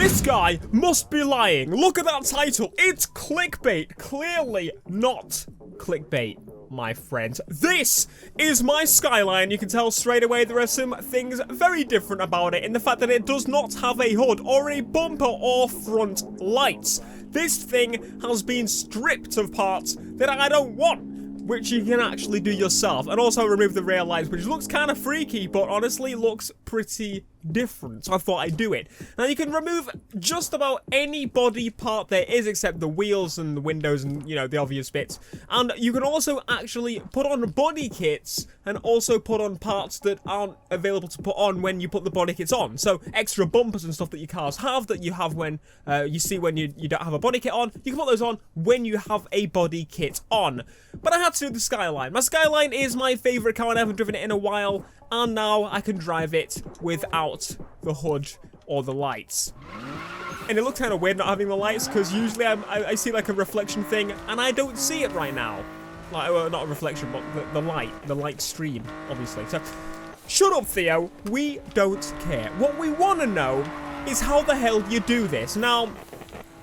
This guy must be lying. Look at that title. It's clickbait. Clearly not clickbait, my friend. This is my Skyline. You can tell straight away there are some things very different about it in the fact that it does not have a hood or a bumper or front lights. This thing has been stripped of parts that I don't want, which you can actually do yourself, and also remove the rear lights, which looks kind of freaky, but honestly looks pretty different, so I thought I'd do it. Now you can remove just about any body part there is except the wheels and the windows and, you know, the obvious bits, and you can also actually put on body kits and also put on parts that aren't available to put on when you put the body kits on. So extra bumpers and stuff that your cars have that you have when you see when you don't have a body kit on, you can put those on when you have a body kit on. But I had to do the Skyline. My Skyline is my favorite car and I haven't driven it in a while, and now I can drive it without the hood or the lights. And it looks kind of weird not having the lights, because usually I see like a reflection thing, and I don't see it right now. Like, well, not a reflection, but the light stream, obviously. So, shut up, Theo. We don't care. What we want to know is how the hell you do this. Now,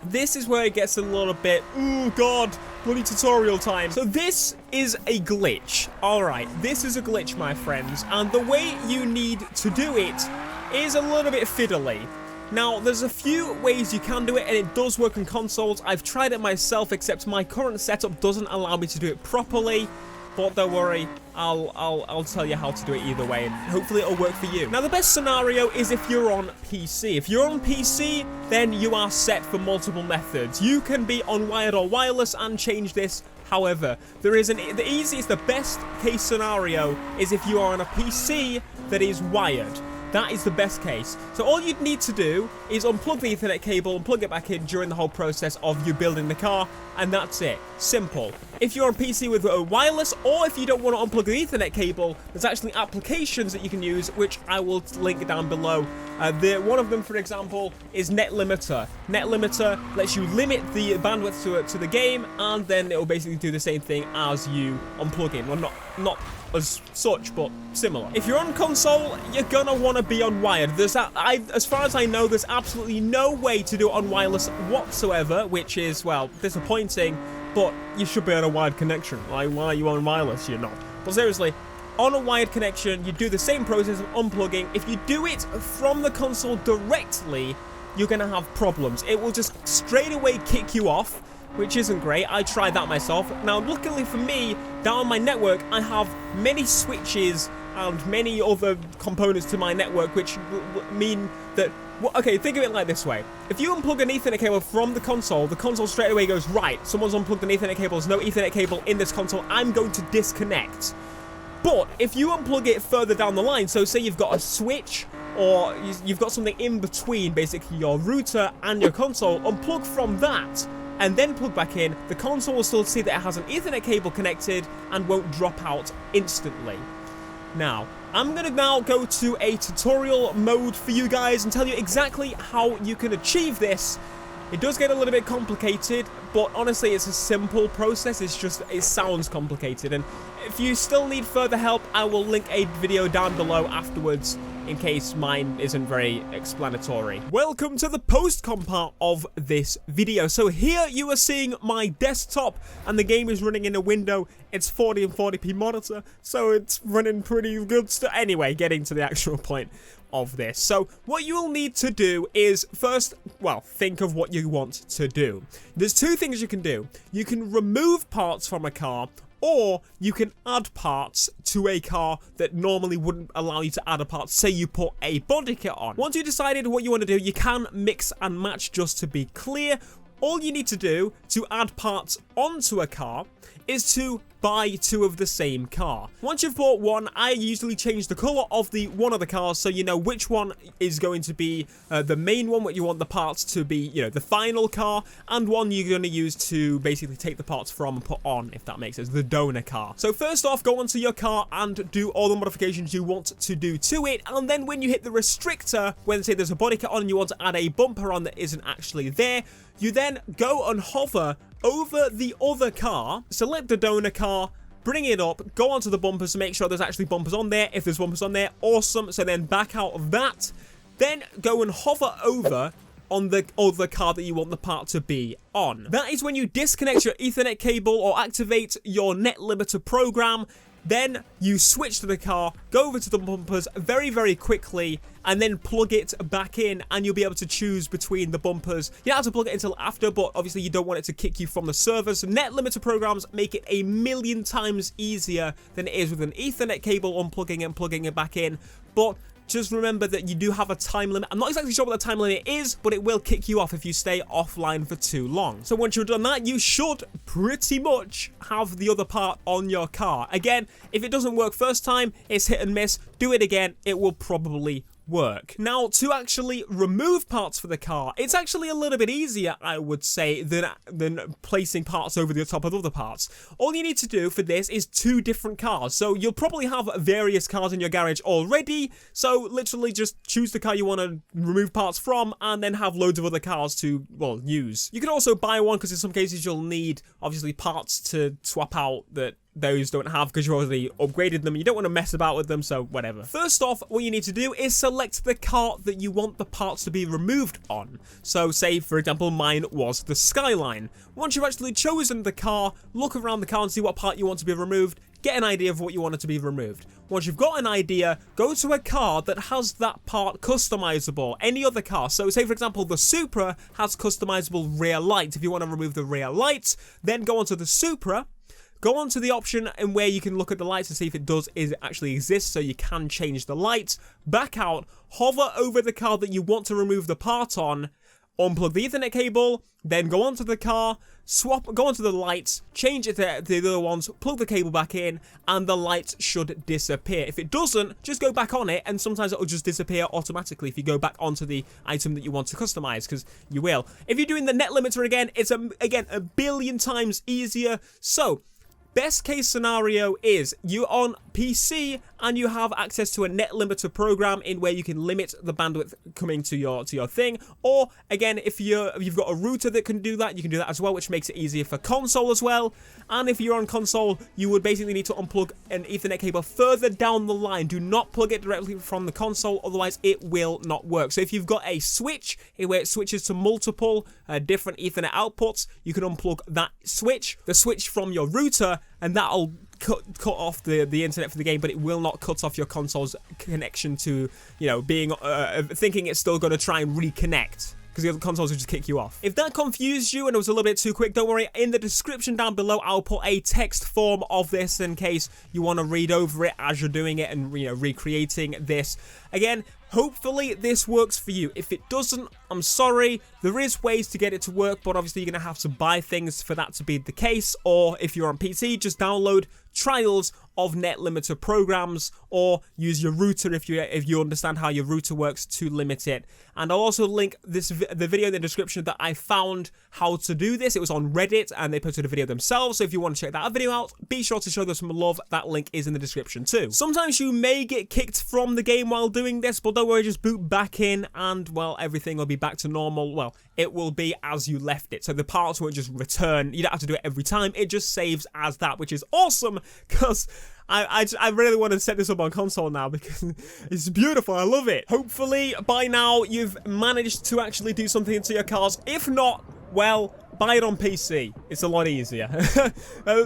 this is where it gets a little bit, oh god, bloody tutorial time. So this is a glitch. Alright, this is a glitch, my friends, and the way you need to do it is a little bit fiddly. Now, there's a few ways you can do it, and it does work on consoles. I've tried it myself, except my current setup doesn't allow me to do it properly. But don't worry, I'll tell you how to do it either way, and hopefully it'll work for you. Now, the best scenario is if you're on PC. If you're on PC, then you are set for multiple methods. You can be on wired or wireless and change this. However, the easiest, the best case scenario is if you are on a PC that is wired. That is the best case. So all you'd need to do is unplug the Ethernet cable and plug it back in during the whole process of you building the car, and that's it. Simple. If you're on PC with a wireless, or if you don't want to unplug the Ethernet cable, there's actually applications that you can use, which I will link down below. One of them, for example, is Net Limiter. Net Limiter lets you limit the bandwidth to the game, and then it will basically do the same thing as you unplugging. Well, not as such, but similar. If you're on console, you're gonna want to be on wired. As far as I know, there's absolutely no way to do it on wireless whatsoever, which is, well, disappointing, but you should be on a wired connection. Like, why are you on wireless? You're not. But seriously, on a wired connection, you do the same process of unplugging. If you do it from the console directly, you're gonna have problems. It will just straight away kick you off, which isn't great. I tried that myself. Now, luckily for me, down on my network, I have many switches and many other components to my network, which mean that, well, okay, think of it like this way. If you unplug an Ethernet cable from the console straight away goes, right, someone's unplugged an Ethernet cable, there's no Ethernet cable in this console, I'm going to disconnect. But if you unplug it further down the line, so say you've got a switch, or you've got something in between, basically your router and your console, unplug from that, and then plug back in, the console will still see that it has an Ethernet cable connected and won't drop out instantly. Now, I'm going to now go to a tutorial mode for you guys and tell you exactly how you can achieve this. It does get a little bit complicated, but honestly, it's a simple process. It sounds complicated, and if you still need further help, I will link a video down below afterwards in case mine isn't very explanatory. Welcome to the post-com part of this video. So here you are seeing my desktop, and the game is running in a window. It's 40 and 40p monitor, so it's running pretty good stuff. Anyway, getting to the actual point of this. So what you will need to do is first, well, think of what you want to do. There's two things you can do. You can remove parts from a car, or you can add parts to a car that normally wouldn't allow you to add a part. Say you put a body kit on. Once you decided what you want to do, you can mix and match. Just to be clear, all you need to do to add parts onto a car is to buy two of the same car. Once you've bought one, I usually change the color of the one of the cars so you know which one is going to be the main one, what you want the parts to be, you know, the final car, and one you're going to use to basically take the parts from and put on, if that makes sense, the donor car. So first off, go onto your car and do all the modifications you want to do to it, and then when you hit the restrictor, when say there's a body kit on and you want to add a bumper on that isn't actually there, you then go and hover over the other car, select the donor car, bring it up, go onto the bumpers to make sure there's actually bumpers on there. If there's bumpers on there, awesome. So then back out of that, then go and hover over on the other car that you want the part to be on. That is when you disconnect your Ethernet cable or activate your net limiter program. Then you switch to the car, go over to the bumpers very, very quickly, and then plug it back in, and you'll be able to choose between the bumpers. You don't have to plug it until after, but obviously you don't want it to kick you from the server. So net limiter programs make it a million times easier than it is with an Ethernet cable unplugging and plugging it back in. But just remember that you do have a time limit. I'm not exactly sure what the time limit is, but it will kick you off if you stay offline for too long. So once you've done that, you should pretty much have the other part on your car. Again, if it doesn't work first time, it's hit and miss. Do it again, it will probably work. Now, to actually remove parts for the car, it's actually a little bit easier, I would say, than placing parts over the top of other parts. All you need to do for this is 2 different cars. So you'll probably have various cars in your garage already. So literally just choose the car you want to remove parts from and then have loads of other cars to, well, use. You can also buy one because in some cases you'll need, obviously, parts to swap out that those don't have because you already upgraded them. You don't want to mess about with them, so whatever. First off, what you need to do is select the car that you want the parts to be removed on. So say, for example, mine was the Skyline. Once you've actually chosen the car, look around the car and see what part you want to be removed. Get an idea of what you want it to be removed. Once you've got an idea, go to a car that has that part customizable. Any other car. So say, for example, the Supra has customizable rear light. If you want to remove the rear light, then go onto the Supra. Go on to the option and where you can look at the lights and see if it actually exists, so you can change the lights. Back out, hover over the car that you want to remove the part on, unplug the Ethernet cable, then go onto the car, go onto the lights, change it to the other ones, plug the cable back in, and the lights should disappear. If it doesn't, just go back on it, and sometimes it will just disappear automatically if you go back onto the item that you want to customize, because you will. If you're doing the net limiter again, it's again a billion times easier. So best case scenario is you're on PC and you have access to a net limiter program in where you can limit the bandwidth coming to your thing. Or again, if you've got a router that can do that, you can do that as well, which makes it easier for console as well. And if you're on console, you would basically need to unplug an Ethernet cable further down the line. Do not plug it directly from the console, otherwise it will not work. So if you've got a switch where it switches to multiple different Ethernet outputs, you can unplug that switch, the switch from your router, and that'll cut off the internet for the game, but it will not cut off your console's connection to, you know, being thinking it's still going to try and reconnect, because the other consoles will just kick you off. If that confused you and it was a little bit too quick, don't worry. In the description down below, I'll put a text form of this in case you want to read over it as you're doing it and, you know, recreating this. Again, hopefully this works for you. If it doesn't, I'm sorry. There is ways to get it to work, but obviously you're going to have to buy things for that to be the case. Or if you're on PC, just download trials of net limiter programs, or use your router if you understand how your router works to limit it. And I'll also link the video in the description that I found how to do this. It was on Reddit and they posted a video themselves, so if you want to check that video out, be sure to show them some love. That link is in the description too. Sometimes you may get kicked from the game while doing this, but don't worry, just boot back in and, well, everything will be back to normal. Well, it will be as you left it, so the parts won't just return. You don't have to do it every time. It just saves as that, which is awesome, because I really want to set this up on console now because it's beautiful. I love it. Hopefully by now you've managed to actually do something to your cars. If not, well, buy it on PC. It's a lot easier.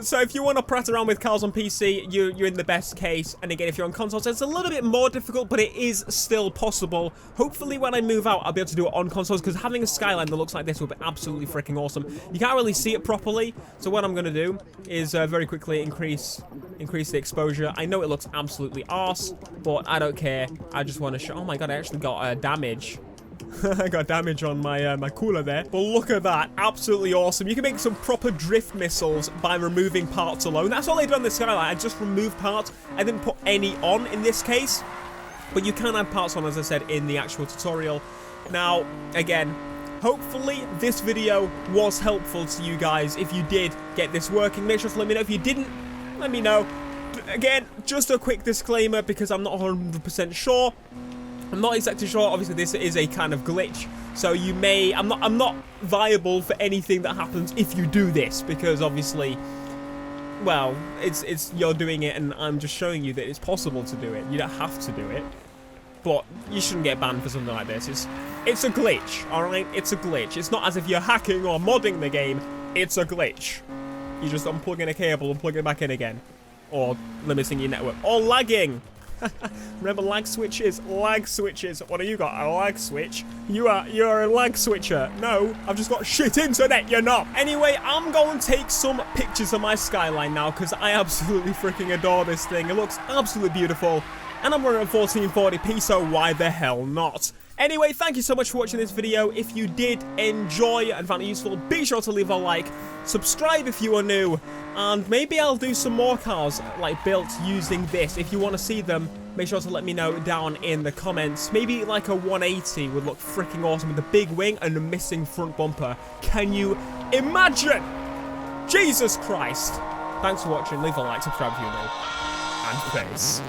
So if you want to prat around with cars on PC, you're in the best case. And again, if you're on consoles, it's a little bit more difficult, but it is still possible. Hopefully when I move out, I'll be able to do it on consoles, because having a Skyline that looks like this would be absolutely freaking awesome. You can't really see it properly, so what I'm going to do is very quickly increase the exposure. I know it looks absolutely arse, but I don't care. I just want to show. Oh my god, I actually got damage. I got damage on my my cooler there. But look at that. Absolutely awesome. You can make some proper drift missiles by removing parts alone. That's all I did on the Skyline. I just removed parts. I didn't put any on in this case. But you can add parts on, as I said, in the actual tutorial. Now, again, hopefully this video was helpful to you guys. If you did get this working, make sure to let me know. If you didn't, let me know. Again, just a quick disclaimer, because I'm not 100% sure. I'm not exactly sure. Obviously, this is a kind of glitch, so you may. I'm not viable for anything that happens if you do this, because obviously, well, it's you're doing it, and I'm just showing you that it's possible to do it. You don't have to do it. but you shouldn't get banned for something like this. It's a glitch, alright? It's a glitch. It's not as if you're hacking or modding the game. It's a glitch. You just unplugging a cable and plugging it back in again. Or limiting your network. Or lagging. Remember lag switches? Lag switches. What have you got? A lag switch? You're a lag switcher. No, I've just got shit internet, you're not. Anyway, I'm going to take some pictures of my skyline now because I absolutely freaking adore this thing. It looks absolutely beautiful. And I'm running at 1440p, so why the hell not? Anyway, thank you so much for watching this video. If you did enjoy and found it useful, be sure to leave a like, subscribe if you are new, and maybe I'll do some more cars like built using this. If you want to see them, make sure to let me know down in the comments. Maybe like a 180 would look freaking awesome with a big wing and a missing front bumper. Can you imagine? Jesus Christ. Thanks for watching. Leave a like, subscribe if you're new, and peace.